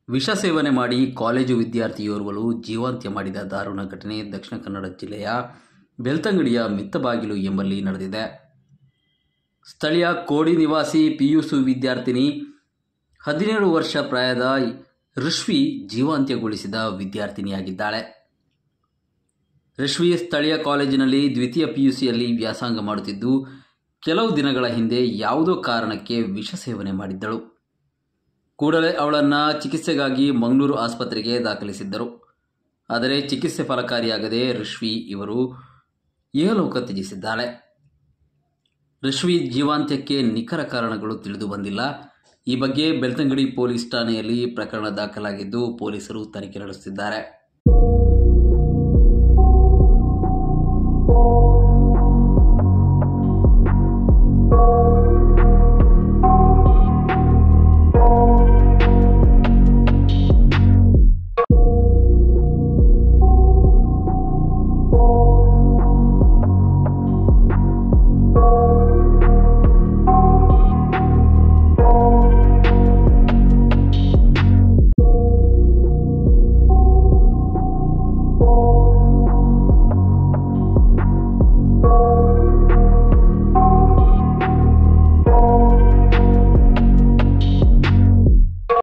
ವಿಷ ಸೇವನೆ ಮಾಡಿ ಕಾಲೇಜು ವಿದ್ಯಾರ್ಥಿಯೋರ್ವಳು ಜೀವಾಂತ್ಯ ಮಾಡಿದ ದಾರುಣ ಘಟನೆ ದಕ್ಷಿಣ ಕನ್ನಡ ಜಿಲ್ಲೆಯ ಬೆಳ್ತಂಗಡಿಯ ಮಿತ್ತಬಾಗಿಲು ಎಂಬಲ್ಲಿ ನಡೆದಿದೆ. ಸ್ಥಳೀಯ ಕೋಡಿ ನಿವಾಸಿ ಪಿಯುಸಿ ವಿದ್ಯಾರ್ಥಿನಿ 17 ವರ್ಷ ಪ್ರಾಯದ ಋಷ್ವಿ ಜೀವಾಂತ್ಯಗೊಳಿಸಿದ ವಿದ್ಯಾರ್ಥಿನಿಯಾಗಿದ್ದಾಳೆ. ಋಷ್ವಿ ಸ್ಥಳೀಯ ಕಾಲೇಜಿನಲ್ಲಿ ದ್ವಿತೀಯ ಪಿಯುಸಿಯಲ್ಲಿ ವ್ಯಾಸಂಗ ಮಾಡುತ್ತಿದ್ದು, ಕೆಲವು ದಿನಗಳ ಹಿಂದೆ ಯಾವುದೋ ಕಾರಣಕ್ಕೆ ವಿಷ ಸೇವನೆ ಮಾಡಿದ್ದಳು. ಕೂಡಲೇ ಅವಳನ್ನು ಚಿಕಿತ್ಸೆಗಾಗಿ ಮಂಗಳೂರು ಆಸ್ಪತ್ರೆಗೆ ದಾಖಲಿಸಿದ್ದರು. ಆದರೆ ಚಿಕಿತ್ಸೆ ಫಲಕಾರಿಯಾಗದೆ ಋಷ್ವಿ ಇವರು ಇಹಲೋಕ ತ್ಯಜಿಸಿದ್ದಾಳೆ. ಋಷ್ವಿ ಜೀವಾಂತ್ಯಕ್ಕೆ ನಿಖರ ಕಾರಣಗಳು ತಿಳಿದು ಬಂದಿಲ್ಲ. ಈ ಬಗ್ಗೆ ಬೆಳ್ತಂಗಡಿ ಪೊಲೀಸ್ ಠಾಣೆಯಲ್ಲಿ ಪ್ರಕರಣ ದಾಖಲಾಗಿದ್ದು, ಪೊಲೀಸರು ತನಿಖೆ ನಡೆಸುತ್ತಿದ್ದಾರೆ.